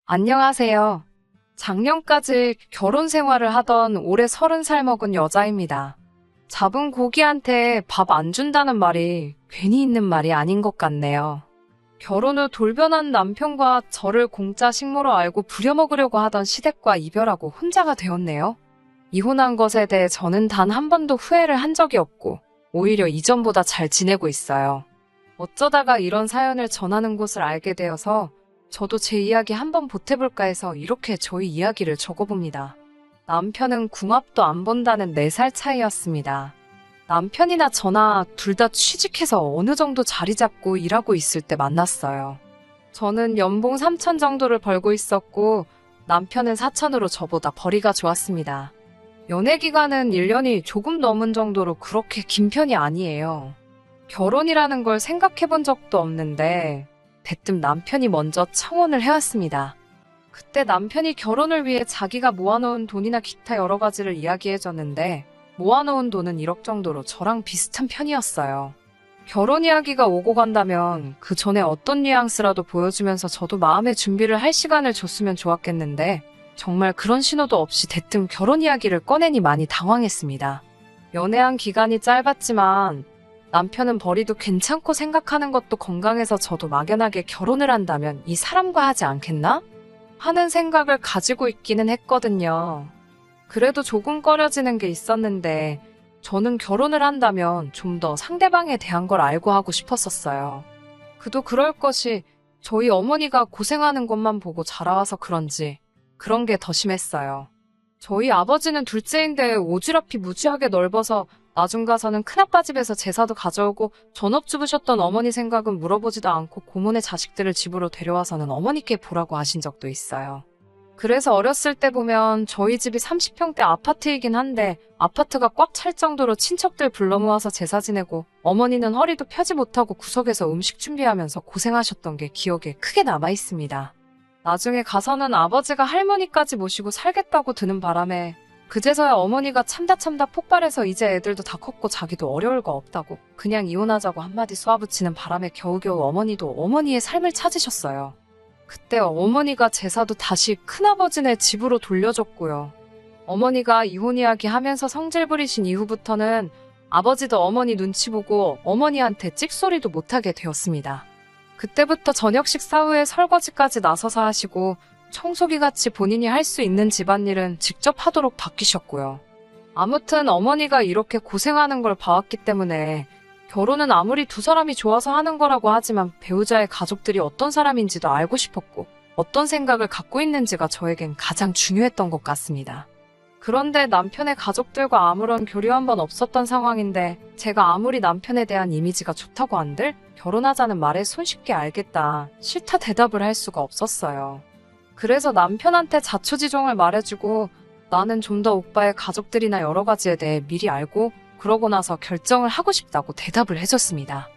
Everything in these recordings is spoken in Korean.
안녕하세요. 작년까지 결혼 생활을 하던 올해 30살 먹은 여자입니다. 잡은 고기한테 밥 안 준다는 말이 괜히 있는 말이 아닌 것 같네요. 결혼 후 돌변한 남편과 저를 공짜 식모로 알고 부려먹으려고 하던 시댁과 이별하고 혼자가 되었네요. 이혼한 것에 대해 저는 단 한 번도 후회를 한 적이 없고 오히려 이전보다 잘 지내고 있어요. 어쩌다가 이런 사연을 전하는 곳을 알게 되어서 저도 제 이야기 한번 보태볼까 해서 이렇게 저희 이야기를 적어봅니다. 남편은 궁합도 안 본다는 4살 차이였습니다. 남편이나 저나 둘 다 취직해서 어느 정도 자리 잡고 일하고 있을 때 만났어요. 저는 연봉 3천 정도를 벌고 있었고 남편은 4천으로 저보다 벌이가 좋았습니다. 연애 기간은 1년이 조금 넘은 정도로 그렇게 긴 편이 아니에요. 결혼이라는 걸 생각해 본 적도 없는데 대뜸 남편이 먼저 청혼을 해왔습니다. 그때 남편이 결혼을 위해 자기가 모아놓은 돈이나 기타 여러 가지를 이야기해줬는데 모아놓은 돈은 1억 정도로 저랑 비슷한 편이었어요. 결혼 이야기가 오고 간다면 그 전에 어떤 뉘앙스라도 보여주면서 저도 마음의 준비를 할 시간을 줬으면 좋았겠는데 정말 그런 신호도 없이 대뜸 결혼 이야기를 꺼내니 많이 당황했습니다. 연애한 기간이 짧았지만 남편은 벌이도 괜찮고 생각하는 것도 건강해서 저도 막연하게 결혼을 한다면 이 사람과 하지 않겠나? 하는 생각을 가지고 있기는 했거든요. 그래도 조금 꺼려지는 게 있었는데 저는 결혼을 한다면 좀 더 상대방에 대한 걸 알고 하고 싶었었어요. 그도 그럴 것이 저희 어머니가 고생하는 것만 보고 자라와서 그런지 그런 게 더 심했어요. 저희 아버지는 둘째인데 오지랖이 무지하게 넓어서 나중 가서는 큰아빠 집에서 제사도 가져오고 전업주부셨던 어머니 생각은 물어보지도 않고 고모네 자식들을 집으로 데려와서는 어머니께 보라고 하신 적도 있어요. 그래서 어렸을 때 보면 저희 집이 30평대 아파트이긴 한데 아파트가 꽉 찰 정도로 친척들 불러 모아서 제사 지내고 어머니는 허리도 펴지 못하고 구석에서 음식 준비하면서 고생하셨던 게 기억에 크게 남아 있습니다. 나중에 가서는 아버지가 할머니까지 모시고 살겠다고 드는 바람에 그제서야 어머니가 참다 폭발해서 이제 애들도 다 컸고 자기도 어려울 거 없다고 그냥 이혼하자고 한마디 쏘아붙이는 바람에 겨우겨우 어머니도 어머니의 삶을 찾으셨어요. 그때 어머니가 제사도 다시 큰아버지네 집으로 돌려줬고요. 어머니가 이혼 이야기 하면서 성질 부리신 이후부터는 아버지도 어머니 눈치 보고 어머니한테 찍소리도 못하게 되었습니다. 그때부터 저녁 식사 후에 설거지까지 나서서 하시고 청소기같이 본인이 할 수 있는 집안일은 직접 하도록 바뀌셨고요. 아무튼 어머니가 이렇게 고생하는 걸 봐왔기 때문에 결혼은 아무리 두 사람이 좋아서 하는 거라고 하지만 배우자의 가족들이 어떤 사람인지도 알고 싶었고 어떤 생각을 갖고 있는지가 저에겐 가장 중요했던 것 같습니다. 그런데 남편의 가족들과 아무런 교류 한 번 없었던 상황인데 제가 아무리 남편에 대한 이미지가 좋다고 한들 결혼하자는 말에 손쉽게 알겠다, 싫다 대답을 할 수가 없었어요. 그래서 남편한테 자초지종을 말해주고 나는 좀 더 오빠의 가족들이나 여러 가지에 대해 미리 알고 그러고 나서 결정을 하고 싶다고 대답을 해줬습니다.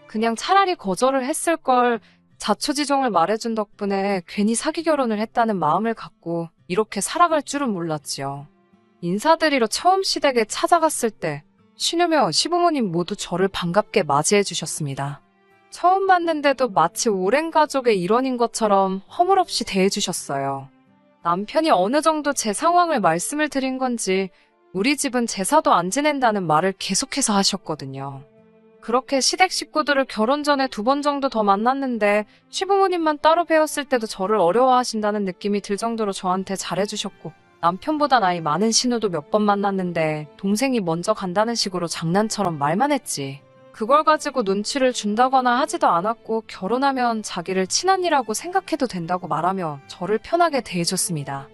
그냥 차라리 거절을 했을 걸 자초지종을 말해준 덕분에 괜히 사기 결혼을 했다는 마음을 갖고 이렇게 살아갈 줄은 몰랐지요. 인사드리러 처음 시댁에 찾아갔을 때 시누며 시부모님 모두 저를 반갑게 맞이해 주셨습니다. 처음 봤는데도 마치 오랜 가족의 일원인 것처럼 허물없이 대해주셨어요. 남편이 어느 정도 제 상황을 말씀을 드린 건지 우리 집은 제사도 안 지낸다는 말을 계속해서 하셨거든요. 그렇게 시댁 식구들을 결혼 전에 2번 정도 더 만났는데 시부모님만 따로 배웠을 때도 저를 어려워하신다는 느낌이 들 정도로 저한테 잘해주셨고 남편보다 나이 많은 신우도 몇 번 만났는데 동생이 먼저 간다는 식으로 장난처럼 말만 했지. 그걸 가지고 눈치를 준다거나 하지도 않았고 결혼하면 자기를 친언니라고 생각해도 된다고 말하며 저를 편하게 대해줬습니다.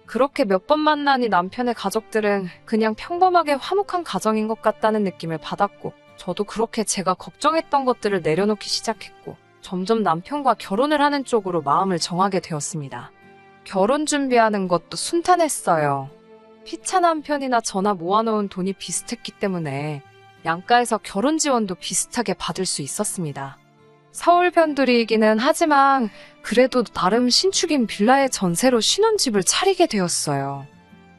그렇게 몇 번 만나니 남편의 가족들은 그냥 평범하게 화목한 가정인 것 같다는 느낌을 받았고 저도 그렇게 제가 걱정했던 것들을 내려놓기 시작했고 점점 남편과 결혼을 하는 쪽으로 마음을 정하게 되었습니다. 결혼 준비하는 것도 순탄했어요. 피차 남편이나 저나 모아놓은 돈이 비슷했기 때문에 양가에서 결혼 지원도 비슷하게 받을 수 있었습니다. 서울 변두리이기는 하지만 그래도 나름 신축인 빌라의 전세로 신혼집을 차리게 되었어요.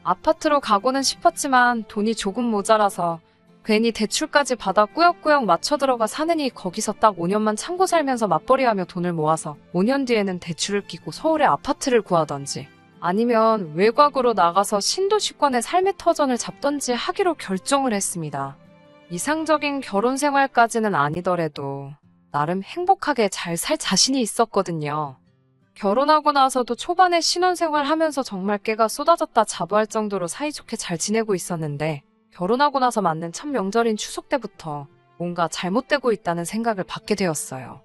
아파트로 가고는 싶었지만 돈이 조금 모자라서 괜히 대출까지 받아 꾸역꾸역 맞춰 들어가 사느니 거기서 딱 5년만 참고 살면서 맞벌이하며 돈을 모아서 5년 뒤에는 대출을 끼고 서울에 아파트를 구하던지 아니면 외곽으로 나가서 신도시권의 삶의 터전을 잡던지 하기로 결정을 했습니다. 이상적인 결혼 생활까지는 아니더라도 나름 행복하게 잘 살 자신이 있었거든요. 결혼하고 나서도 초반에 신혼생활 하면서 정말 깨가 쏟아졌다 자부할 정도로 사이좋게 잘 지내고 있었는데 결혼하고 나서 맞는 첫 명절인 추석 때부터 뭔가 잘못되고 있다는 생각을 받게 되었어요.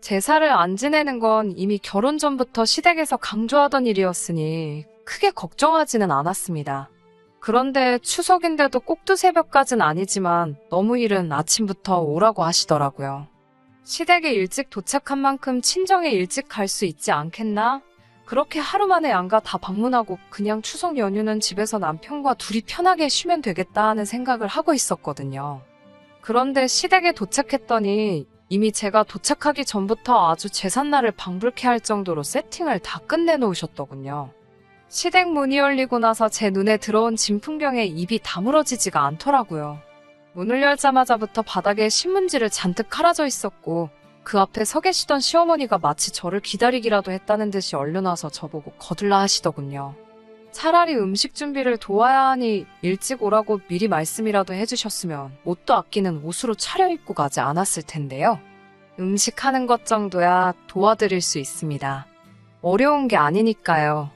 제사를 안 지내는 건 이미 결혼 전부터 시댁에서 강조하던 일이었으니 크게 걱정하지는 않았습니다. 그런데 추석인데도 꼭두 새벽까진 아니지만 너무 이른 아침부터 오라고 하시더라고요. 시댁에 일찍 도착한 만큼 친정에 일찍 갈 수 있지 않겠나? 그렇게 하루 만에 양가 다 방문하고 그냥 추석 연휴는 집에서 남편과 둘이 편하게 쉬면 되겠다 하는 생각을 하고 있었거든요. 그런데 시댁에 도착했더니 이미 제가 도착하기 전부터 아주 제삿날을 방불케 할 정도로 세팅을 다 끝내놓으셨더군요. 시댁 문이 열리고 나서 제 눈에 들어온 진풍경에 입이 다물어지지가 않더라고요. 문을 열자마자부터 바닥에 신문지를 잔뜩 깔아져 있었고 그 앞에 서 계시던 시어머니가 마치 저를 기다리기라도 했다는 듯이 얼려놔서 저보고 거들라 하시더군요. 차라리 음식 준비를 도와야 하니 일찍 오라고 미리 말씀이라도 해주셨으면 옷도 아끼는 옷으로 차려입고 가지 않았을 텐데요. 음식하는 것 정도야 도와드릴 수 있습니다. 어려운 게 아니니까요.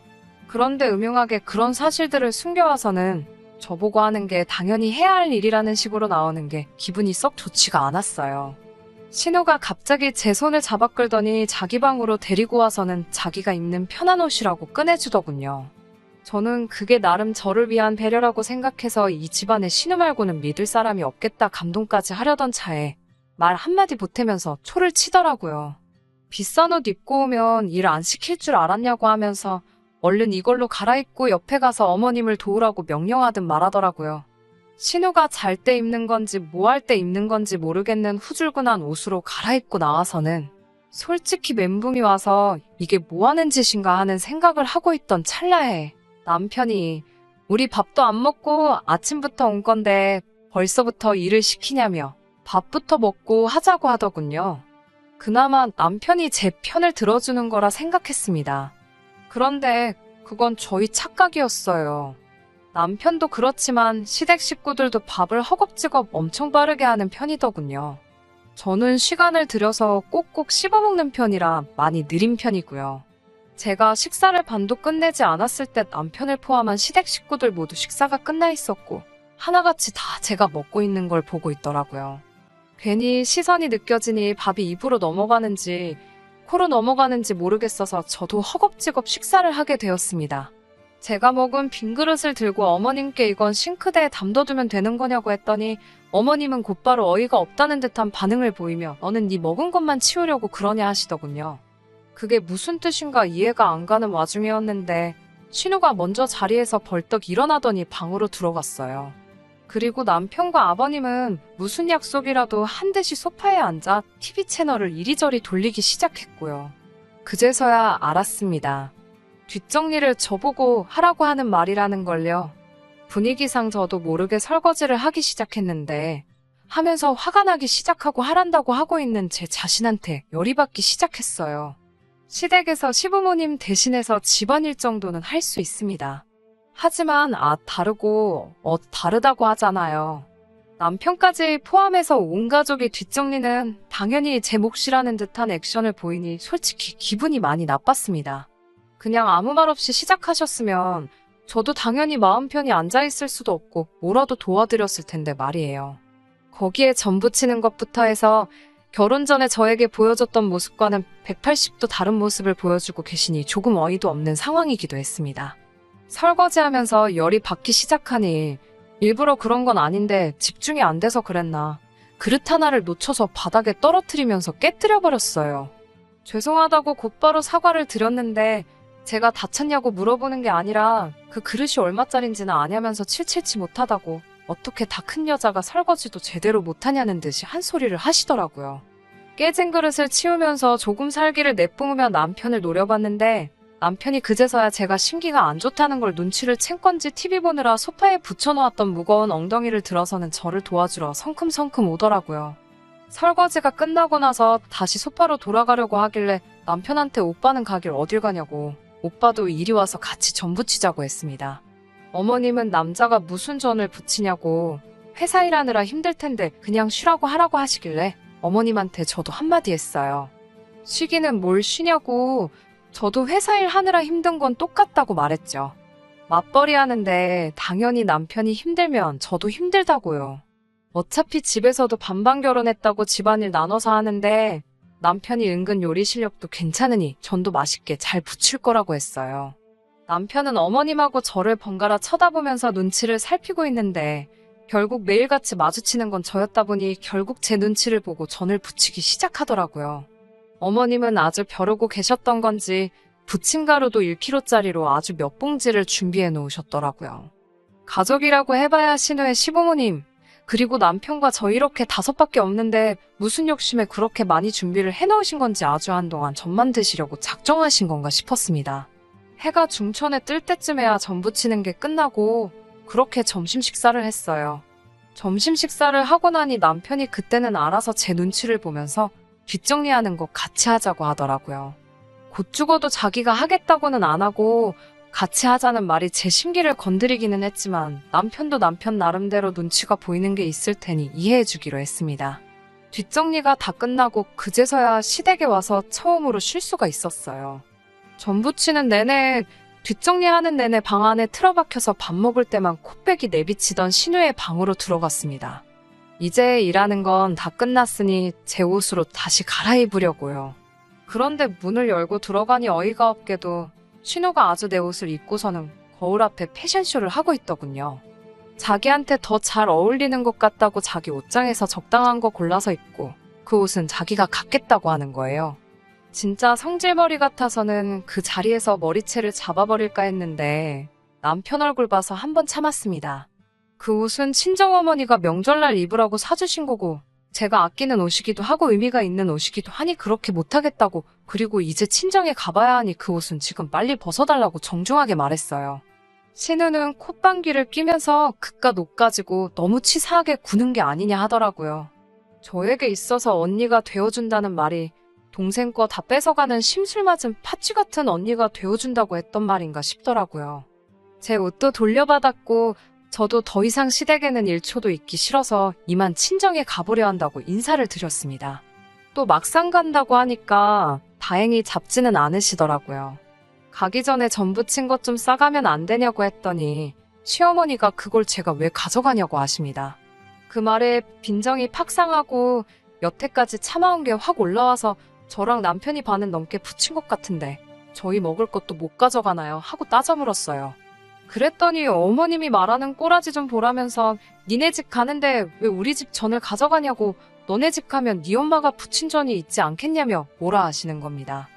그런데 음흉하게 그런 사실들을 숨겨와서는 저보고 하는 게 당연히 해야 할 일이라는 식으로 나오는 게 기분이 썩 좋지가 않았어요. 신우가 갑자기 제 손을 잡아 끌더니 자기 방으로 데리고 와서는 자기가 입는 편한 옷이라고 꺼내주더군요. 저는 그게 나름 저를 위한 배려라고 생각해서 이 집안에 신우 말고는 믿을 사람이 없겠다 감동까지 하려던 차에 말 한마디 보태면서 초를 치더라고요. 비싼 옷 입고 오면 일 안 시킬 줄 알았냐고 하면서 얼른 이걸로 갈아입고 옆에 가서 어머님을 도우라고 명령하듯 말하더라고요. 신우가 잘 때 입는 건지 뭐 할 때 입는 건지 모르겠는 후줄근한 옷으로 갈아입고 나와서는 솔직히 멘붕이 와서 이게 뭐 하는 짓인가 하는 생각을 하고 있던 찰나에 남편이 우리 밥도 안 먹고 아침부터 온 건데 벌써부터 일을 시키냐며 밥부터 먹고 하자고 하더군요. 그나마 남편이 제 편을 들어주는 거라 생각했습니다. 그런데 그건 저희 착각이었어요. 남편도 그렇지만 시댁 식구들도 밥을 허겁지겁 엄청 빠르게 하는 편이더군요. 저는 시간을 들여서 꼭꼭 씹어먹는 편이라 많이 느린 편이고요. 제가 식사를 반도 끝내지 않았을 때 남편을 포함한 시댁 식구들 모두 식사가 끝나 있었고 하나같이 다 제가 먹고 있는 걸 보고 있더라고요. 괜히 시선이 느껴지니 밥이 입으로 넘어가는지 코로 넘어가는지 모르겠어서 저도 허겁지겁 식사를 하게 되었습니다. 제가 먹은 빈 그릇을 들고 어머님께 이건 싱크대에 담둬두면 되는 거냐고 했더니 어머님은 곧바로 어이가 없다는 듯한 반응을 보이며 너는 네 먹은 것만 치우려고 그러냐 하시더군요. 그게 무슨 뜻인가 이해가 안 가는 와중이었는데 신우가 먼저 자리에서 벌떡 일어나더니 방으로 들어갔어요. 그리고 남편과 아버님은 무슨 약속이라도 한 듯이 소파에 앉아 TV 채널을 이리저리 돌리기 시작했고요. 그제서야 알았습니다. 뒷정리를 저보고 하라고 하는 말이라는 걸요. 분위기상 저도 모르게 설거지를 하기 시작했는데 하면서 화가 나기 시작하고 하란다고 하고 있는 제 자신한테 열이 받기 시작했어요. 시댁에서 시부모님 대신해서 집안일 정도는 할 수 있습니다. 하지만 다르고 다르다고 하잖아요. 남편까지 포함해서 온 가족이 뒷정리는 당연히 제 몫이라는 듯한 액션을 보이니 솔직히 기분이 많이 나빴습니다. 그냥 아무 말 없이 시작하셨으면 저도 당연히 마음 편히 앉아있을 수도 없고 뭐라도 도와드렸을 텐데 말이에요. 거기에 전 부치는 것부터 해서 결혼 전에 저에게 보여줬던 모습과는 180도 다른 모습을 보여주고 계시니 조금 어이도 없는 상황이기도 했습니다. 설거지하면서 열이 받기 시작하니 일부러 그런 건 아닌데 집중이 안 돼서 그랬나. 그릇 하나를 놓쳐서 바닥에 떨어뜨리면서 깨뜨려버렸어요. 죄송하다고 곧바로 사과를 드렸는데 제가 다쳤냐고 물어보는 게 아니라 그 그릇이 얼마짜린지는 아냐면서 칠칠치 못하다고 어떻게 다 큰 여자가 설거지도 제대로 못하냐는 듯이 한 소리를 하시더라고요. 깨진 그릇을 치우면서 조금 살기를 내뿜으며 남편을 노려봤는데 남편이 그제서야 제가 심기가 안 좋다는 걸 눈치를 챈 건지 TV 보느라 소파에 붙여놓았던 무거운 엉덩이를 들어서는 저를 도와주러 성큼성큼 오더라고요. 설거지가 끝나고 나서 다시 소파로 돌아가려고 하길래 남편한테 오빠는 가길 어딜 가냐고, 오빠도 이리 와서 같이 전 부치자고 했습니다. 어머님은 남자가 무슨 전을 부치냐고, 회사 일하느라 힘들 텐데 그냥 쉬라고 하라고 하시길래 어머님한테 저도 한마디 했어요. 쉬기는 뭘 쉬냐고, 저도 회사 일 하느라 힘든 건 똑같다고 말했죠. 맞벌이 하는데 당연히 남편이 힘들면 저도 힘들다고요. 어차피 집에서도 반반 결혼했다고 집안일 나눠서 하는데 남편이 은근 요리 실력도 괜찮으니 전도 맛있게 잘 부칠 거라고 했어요. 남편은 어머님하고 저를 번갈아 쳐다보면서 눈치를 살피고 있는데 결국 매일같이 마주치는 건 저였다 보니 결국 제 눈치를 보고 전을 부치기 시작하더라고요. 어머님은 아주 벼르고 계셨던 건지 부침가루도 1kg짜리로 아주 몇 봉지를 준비해 놓으셨더라고요. 가족이라고 해봐야 신우의 시부모님, 그리고 남편과 저 이렇게 5밖에 없는데 무슨 욕심에 그렇게 많이 준비를 해놓으신 건지 아주 한동안 전만 드시려고 작정하신 건가 싶었습니다. 해가 중천에 뜰 때쯤에야 전 부치는 게 끝나고 그렇게 점심 식사를 했어요. 점심 식사를 하고 나니 남편이 그때는 알아서 제 눈치를 보면서 뒷정리하는 거 같이 하자고 하더라고요. 곧 죽어도 자기가 하겠다고는 안 하고 같이 하자는 말이 제 심기를 건드리기는 했지만 남편도 남편 나름대로 눈치가 보이는 게 있을 테니 이해해 주기로 했습니다. 뒷정리가 다 끝나고 그제서야 시댁에 와서 처음으로 쉴 수가 있었어요. 전 부치는 내내, 뒷정리하는 내내 방 안에 틀어박혀서 밥 먹을 때만 코빼기 내비치던 신우의 방으로 들어갔습니다. 이제 일하는 건 다 끝났으니 제 옷으로 다시 갈아입으려고요. 그런데 문을 열고 들어가니 어이가 없게도 신우가 아주 내 옷을 입고서는 거울 앞에 패션쇼를 하고 있더군요. 자기한테 더 잘 어울리는 것 같다고 자기 옷장에서 적당한 거 골라서 입고 그 옷은 자기가 갖겠다고 하는 거예요. 진짜 성질머리 같아서는 그 자리에서 머리채를 잡아버릴까 했는데 남편 얼굴 봐서 한번 참았습니다. 그 옷은 친정어머니가 명절날 입으라고 사주신 거고 제가 아끼는 옷이기도 하고 의미가 있는 옷이기도 하니 그렇게 못하겠다고, 그리고 이제 친정에 가봐야 하니 그 옷은 지금 빨리 벗어달라고 정중하게 말했어요. 신우는 콧방귀를 뀌면서 그깟 옷 가지고 너무 치사하게 구는 게 아니냐 하더라고요. 저에게 있어서 언니가 되어준다는 말이 동생 거 다 뺏어가는 심술 맞은 파쥐 같은 언니가 되어준다고 했던 말인가 싶더라고요. 제 옷도 돌려받았고 저도 더 이상 시댁에는 1초도 있기 싫어서 이만 친정에 가보려 한다고 인사를 드렸습니다. 또 막상 간다고 하니까 다행히 잡지는 않으시더라고요. 가기 전에 전 부친 것 좀 싸가면 안 되냐고 했더니 시어머니가 그걸 제가 왜 가져가냐고 하십니다. 그 말에 빈정이 팍 상하고 여태까지 참아온 게 확 올라와서 저랑 남편이 반은 넘게 부친 것 같은데 저희 먹을 것도 못 가져가나요? 하고 따져 물었어요. 그랬더니 어머님이 말하는 꼬라지 좀 보라면서 니네 집 가는데 왜 우리 집 전을 가져가냐고, 너네 집 가면 네 엄마가 부친 전이 있지 않겠냐며 뭐라 하시는 겁니다.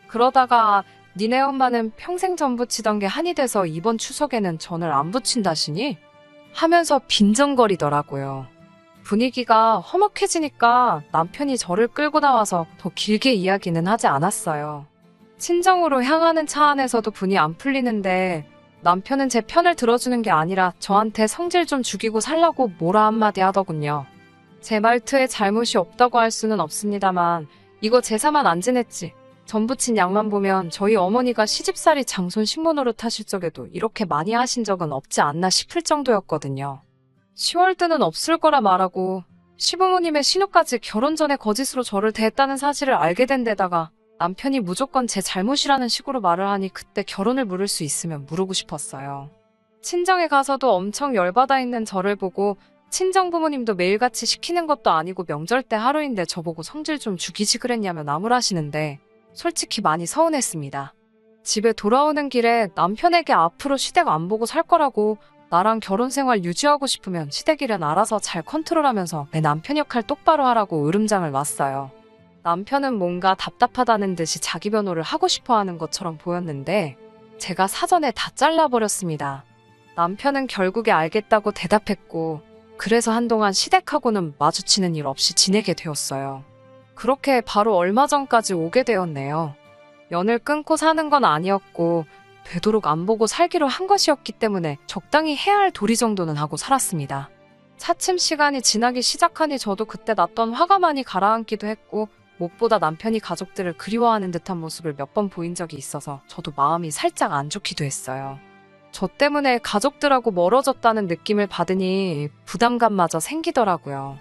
그러다가 니네 엄마는 평생 전 부치던 게 한이 돼서 이번 추석에는 전을 안 부친다시니? 하면서 빈정거리더라고요. 분위기가 험악해지니까 남편이 저를 끌고 나와서 더 길게 이야기는 하지 않았어요. 친정으로 향하는 차 안에서도 분이 안 풀리는데 남편은 제 편을 들어주는 게 아니라 저한테 성질 좀 죽이고 살라고 뭐라 한마디 하더군요. 제 말투에 잘못이 없다고 할 수는 없습니다만 이거 제사만 안 지냈지. 전 부친 양만 보면 저희 어머니가 시집살이 장손 식모 노릇하실 적에도 이렇게 많이 하신 적은 없지 않나 싶을 정도였거든요. 10월드는 없을 거라 말하고 시부모님의 신우까지 결혼 전에 거짓으로 저를 대했다는 사실을 알게 된 데다가 남편이 무조건 제 잘못이라는 식으로 말을 하니 그때 결혼을 물을 수 있으면 물고 싶었어요. 친정에 가서도 엄청 열받아 있는 저를 보고 친정 부모님도 매일같이 시키는 것도 아니고 명절 때 하루인데 저보고 성질 좀 죽이지 그랬냐며 나무라시는데 솔직히 많이 서운했습니다. 집에 돌아오는 길에 남편에게 앞으로 시댁 안 보고 살 거라고, 나랑 결혼 생활 유지하고 싶으면 시댁 일은 알아서 잘 컨트롤하면서 내 남편 역할 똑바로 하라고 으름장을 놨어요. 남편은 뭔가 답답하다는 듯이 자기 변호를 하고 싶어 하는 것처럼 보였는데 제가 사전에 다 잘라버렸습니다. 남편은 결국에 알겠다고 대답했고 그래서 한동안 시댁하고는 마주치는 일 없이 지내게 되었어요. 그렇게 바로 얼마 전까지 오게 되었네요. 연을 끊고 사는 건 아니었고 되도록 안 보고 살기로 한 것이었기 때문에 적당히 해야 할 도리 정도는 하고 살았습니다. 차츰 시간이 지나기 시작하니 저도 그때 났던 화가 많이 가라앉기도 했고 무엇보다 남편이 가족들을 그리워하는 듯한 모습을 몇 번 보인 적이 있어서 저도 마음이 살짝 안 좋기도 했어요. 저 때문에 가족들하고 멀어졌다는 느낌을 받으니 부담감마저 생기더라고요.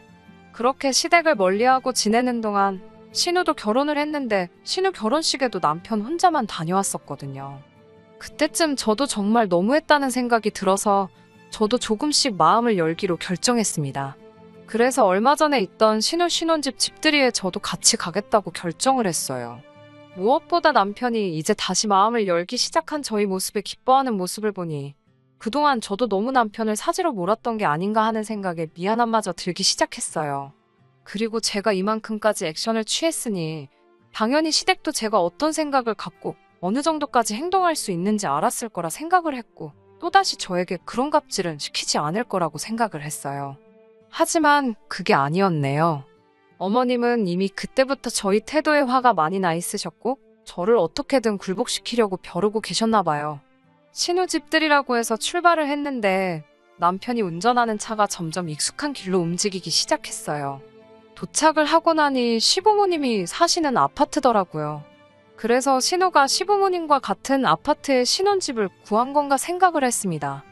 그렇게 시댁을 멀리하고 지내는 동안 신우도 결혼을 했는데 신우 결혼식에도 남편 혼자만 다녀왔었거든요. 그때쯤 저도 정말 너무했다는 생각이 들어서 저도 조금씩 마음을 열기로 결정했습니다. 그래서 얼마 전에 있던 신우 신혼집 집들이에 저도 같이 가겠다고 결정을 했어요. 무엇보다 남편이 이제 다시 마음을 열기 시작한 저희 모습에 기뻐하는 모습을 보니 그동안 저도 너무 남편을 사지로 몰았던 게 아닌가 하는 생각에 미안함마저 들기 시작했어요. 그리고 제가 이만큼까지 액션을 취했으니 당연히 시댁도 제가 어떤 생각을 갖고 어느 정도까지 행동할 수 있는지 알았을 거라 생각을 했고 또다시 저에게 그런 갑질은 시키지 않을 거라고 생각을 했어요. 하지만 그게 아니었네요. 어머님은 이미 그때부터 저희 태도에 화가 많이 나 있으셨고 저를 어떻게든 굴복시키려고 벼르고 계셨나 봐요. 신우 집들이라고 해서 출발을 했는데 남편이 운전하는 차가 점점 익숙한 길로 움직이기 시작했어요. 도착을 하고 나니 시부모님이 사시는 아파트더라고요. 그래서 신우가 시부모님과 같은 아파트에 신혼집을 구한 건가 생각을 했습니다.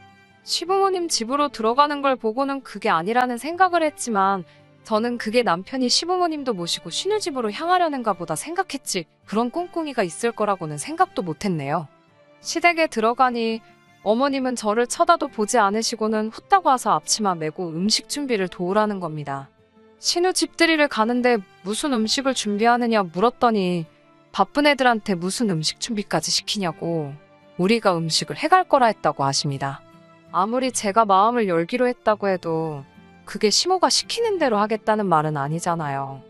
시부모님 집으로 들어가는 걸 보고는 그게 아니라는 생각을 했지만 저는 그게 남편이 시부모님도 모시고 신우집으로 향하려는가 보다 생각했지 그런 꿍꿍이가 있을 거라고는 생각도 못했네요. 시댁에 들어가니 어머님은 저를 쳐다도 보지 않으시고는 후딱 와서 앞치마 메고 음식 준비를 도우라는 겁니다. 신우 집들이를 가는데 무슨 음식을 준비하느냐 물었더니 바쁜 애들한테 무슨 음식 준비까지 시키냐고 우리가 음식을 해갈 거라 했다고 하십니다. 아무리 제가 마음을 열기로 했다고 해도 그게 시모가 시키는 대로 하겠다는 말은 아니잖아요.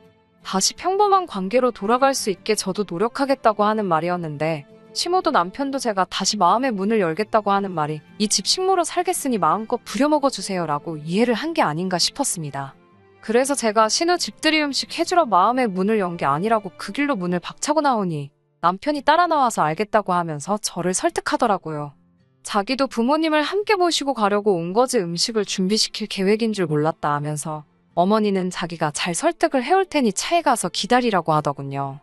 다시 평범한 관계로 돌아갈 수 있게 저도 노력하겠다고 하는 말이었는데 시모도 남편도 제가 다시 마음의 문을 열겠다고 하는 말이 이 집 식모로 살겠으니 마음껏 부려먹어 주세요라고 이해를 한 게 아닌가 싶었습니다. 그래서 제가 신우 집들이 음식 해주러 마음의 문을 연 게 아니라고 그 길로 문을 박차고 나오니 남편이 따라 나와서 알겠다고 하면서 저를 설득하더라고요. 자기도 부모님을 함께 모시고 가려고 온 거지 음식을 준비시킬 계획인 줄 몰랐다 하면서 어머니는 자기가 잘 설득을 해올 테니 차에 가서 기다리라고 하더군요.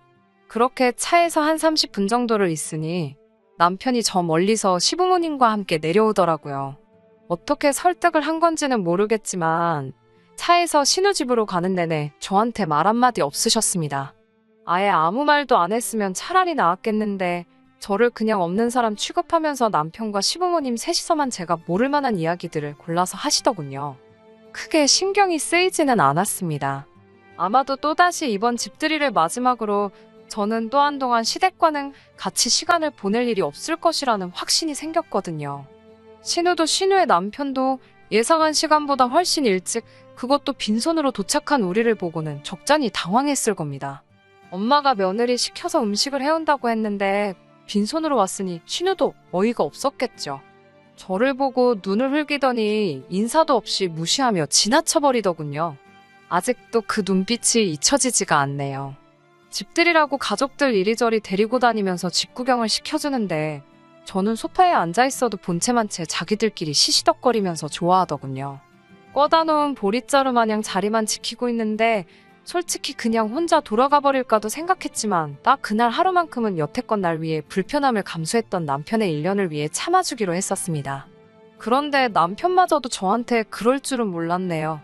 그렇게 차에서 한 30분 정도를 있으니 남편이 저 멀리서 시부모님과 함께 내려오더라고요. 어떻게 설득을 한 건지는 모르겠지만 차에서 신우집으로 가는 내내 저한테 말 한마디 없으셨습니다. 아예 아무 말도 안 했으면 차라리 나았겠는데 저를 그냥 없는 사람 취급하면서 남편과 시부모님 셋이서만 제가 모를 만한 이야기들을 골라서 하시더군요. 크게 신경이 쓰이지는 않았습니다. 아마도 또다시 이번 집들이를 마지막으로 저는 또 한동안 시댁과는 같이 시간을 보낼 일이 없을 것이라는 확신이 생겼거든요. 신우도 신우의 남편도 예상한 시간보다 훨씬 일찍 그것도 빈손으로 도착한 우리를 보고는 적잖이 당황했을 겁니다. 엄마가 며느리 시켜서 음식을 해온다고 했는데 빈손으로 왔으니 신우도 어이가 없었겠죠. 저를 보고 눈을 흘기더니 인사도 없이 무시하며 지나쳐버리더군요. 아직도 그 눈빛이 잊혀지지가 않네요. 집들이라고 가족들 이리저리 데리고 다니면서 집 구경을 시켜주는데 저는 소파에 앉아있어도 본체만 채 자기들끼리 시시덕거리면서 좋아하더군요. 꺼다 놓은 보릿자루 마냥 자리만 지키고 있는데 솔직히 그냥 혼자 돌아가 버릴까도 생각했지만 딱 그날 하루만큼은 여태껏 날 위해 불편함을 감수했던 남편의 일련을 위해 참아주기로 했었습니다. 그런데 남편마저도 저한테 그럴 줄은 몰랐네요.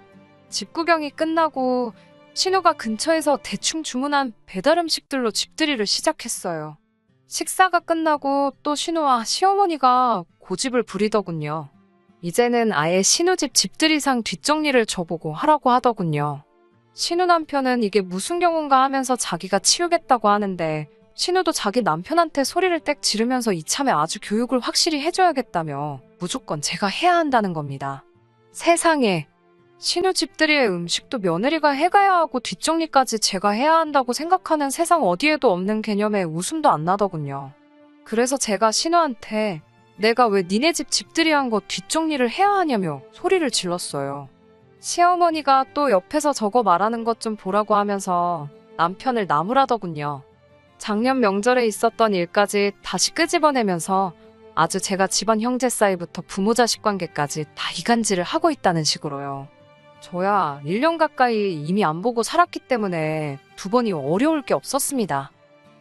집 구경이 끝나고 신우가 근처에서 대충 주문한 배달 음식들로 집들이를 시작했어요. 식사가 끝나고 또 신우와 시어머니가 고집을 부리더군요. 이제는 아예 신우집 집들이상 뒷정리를 저보고 하라고 하더군요. 신우 남편은 이게 무슨 경우인가 하면서 자기가 치우겠다고 하는데 신우도 자기 남편한테 소리를 떽 지르면서 이참에 아주 교육을 확실히 해줘야겠다며 무조건 제가 해야 한다는 겁니다. 세상에, 신우 집들이의 음식도 며느리가 해가야 하고 뒷정리까지 제가 해야 한다고 생각하는 세상 어디에도 없는 개념에 웃음도 안 나더군요. 그래서 제가 신우한테 내가 왜 니네 집 집들이한 거 뒷정리를 해야 하냐며 소리를 질렀어요. 시어머니가 또 옆에서 저거 말하는 것 좀 보라고 하면서 남편을 나무라더군요. 작년 명절에 있었던 일까지 다시 끄집어내면서 아주 제가 집안 형제 사이부터 부모 자식 관계까지 다 이간질을 하고 있다는 식으로요. 저야 1년 가까이 이미 안 보고 살았기 때문에 두 번이 어려울 게 없었습니다.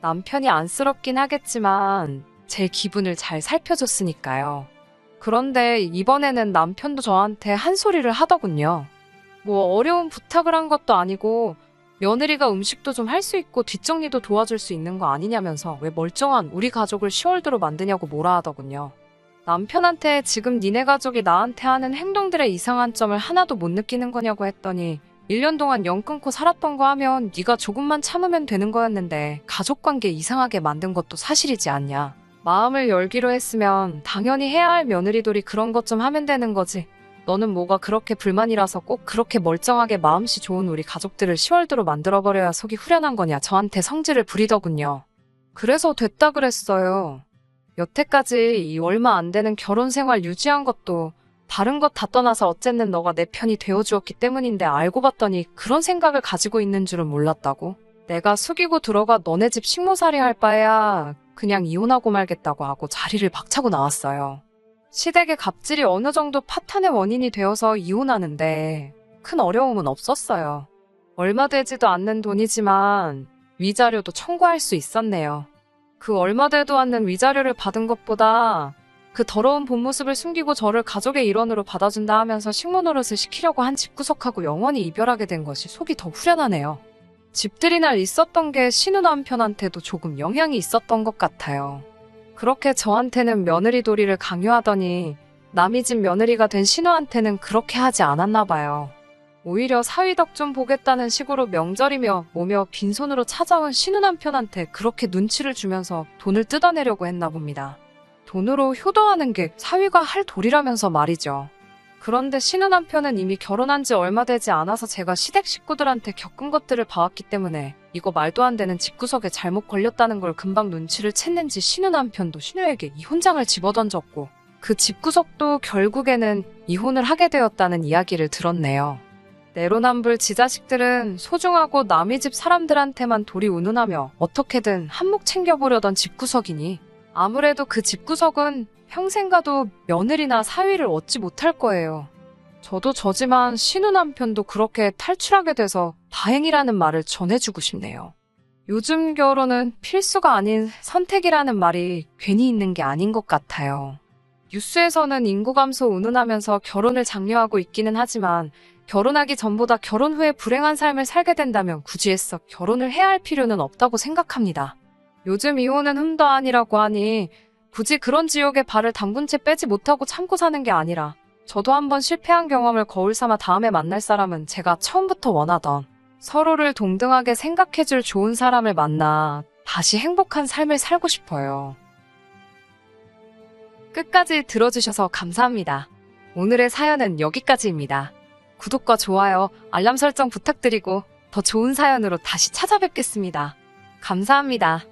남편이 안쓰럽긴 하겠지만 제 기분을 잘 살펴줬으니까요. 그런데 이번에는 남편도 저한테 한 소리를 하더군요. 뭐 어려운 부탁을 한 것도 아니고 며느리가 음식도 좀 할 수 있고 뒷정리도 도와줄 수 있는 거 아니냐면서 왜 멀쩡한 우리 가족을 시월드로 만드냐고 뭐라 하더군요. 남편한테 지금 니네 가족이 나한테 하는 행동들의 이상한 점을 하나도 못 느끼는 거냐고 했더니 1년 동안 연 끊고 살았던 거 하면 네가 조금만 참으면 되는 거였는데 가족관계 이상하게 만든 것도 사실이지 않냐. 마음을 열기로 했으면 당연히 해야 할 며느리들이 그런 것 좀 하면 되는 거지. 너는 뭐가 그렇게 불만이라서 꼭 그렇게 멀쩡하게 마음씨 좋은 우리 가족들을 시월드로 만들어버려야 속이 후련한 거냐 저한테 성질을 부리더군요. 그래서 됐다 그랬어요. 여태까지 이 얼마 안 되는 결혼 생활 유지한 것도 다른 것 다 떠나서 어쨌든 너가 내 편이 되어주었기 때문인데 알고 봤더니 그런 생각을 가지고 있는 줄은 몰랐다고? 내가 숙이고 들어가 너네 집 식모살이 할 바에야 그냥 이혼하고 말겠다고 하고 자리를 박차고 나왔어요. 시댁의 갑질이 어느 정도 파탄의 원인이 되어서 이혼하는데 큰 어려움은 없었어요. 얼마 되지도 않는 돈이지만 위자료도 청구할 수 있었네요. 그 얼마 되도 않는 위자료를 받은 것보다 그 더러운 본 모습을 숨기고 저를 가족의 일원으로 받아준다 하면서 식모 노릇을 시키려고 한 집구석하고 영원히 이별하게 된 것이 속이 더 후련하네요. 집들이 날 있었던 게 신우 남편한테도 조금 영향이 있었던 것 같아요. 그렇게 저한테는 며느리 도리를 강요하더니 남이 집 며느리가 된 신우한테는 그렇게 하지 않았나 봐요. 오히려 사위 덕 좀 보겠다는 식으로 명절이며 뭐며 빈손으로 찾아온 신우 남편한테 그렇게 눈치를 주면서 돈을 뜯어내려고 했나 봅니다. 돈으로 효도하는 게 사위가 할 도리라면서 말이죠. 그런데 신우 남편은 이미 결혼한 지 얼마 되지 않아서 제가 시댁 식구들한테 겪은 것들을 봐왔기 때문에 이거 말도 안 되는 집구석에 잘못 걸렸다는 걸 금방 눈치를 챘는지 신우 남편도 신우에게 이혼장을 집어던졌고 그 집구석도 결국에는 이혼을 하게 되었다는 이야기를 들었네요. 내로남불 지자식들은 소중하고 남의 집 사람들한테만 도리 운운하며 어떻게든 한몫 챙겨보려던 집구석이니 아무래도 그 집구석은 평생 가도 며느리나 사위를 얻지 못할 거예요. 저도 저지만 신우 남편도 그렇게 탈출하게 돼서 다행이라는 말을 전해주고 싶네요. 요즘 결혼은 필수가 아닌 선택이라는 말이 괜히 있는 게 아닌 것 같아요. 뉴스에서는 인구 감소 운운하면서 결혼을 장려하고 있기는 하지만 결혼하기 전보다 결혼 후에 불행한 삶을 살게 된다면 굳이 애써 결혼을 해야 할 필요는 없다고 생각합니다. 요즘 이혼은 흠도 아니라고 하니 굳이 그런 지옥에 발을 담근 채 빼지 못하고 참고 사는 게 아니라 저도 한번 실패한 경험을 거울 삼아 다음에 만날 사람은 제가 처음부터 원하던 서로를 동등하게 생각해줄 좋은 사람을 만나 다시 행복한 삶을 살고 싶어요. 끝까지 들어주셔서 감사합니다. 오늘의 사연은 여기까지입니다. 구독과 좋아요, 알람 설정 부탁드리고 더 좋은 사연으로 다시 찾아뵙겠습니다. 감사합니다.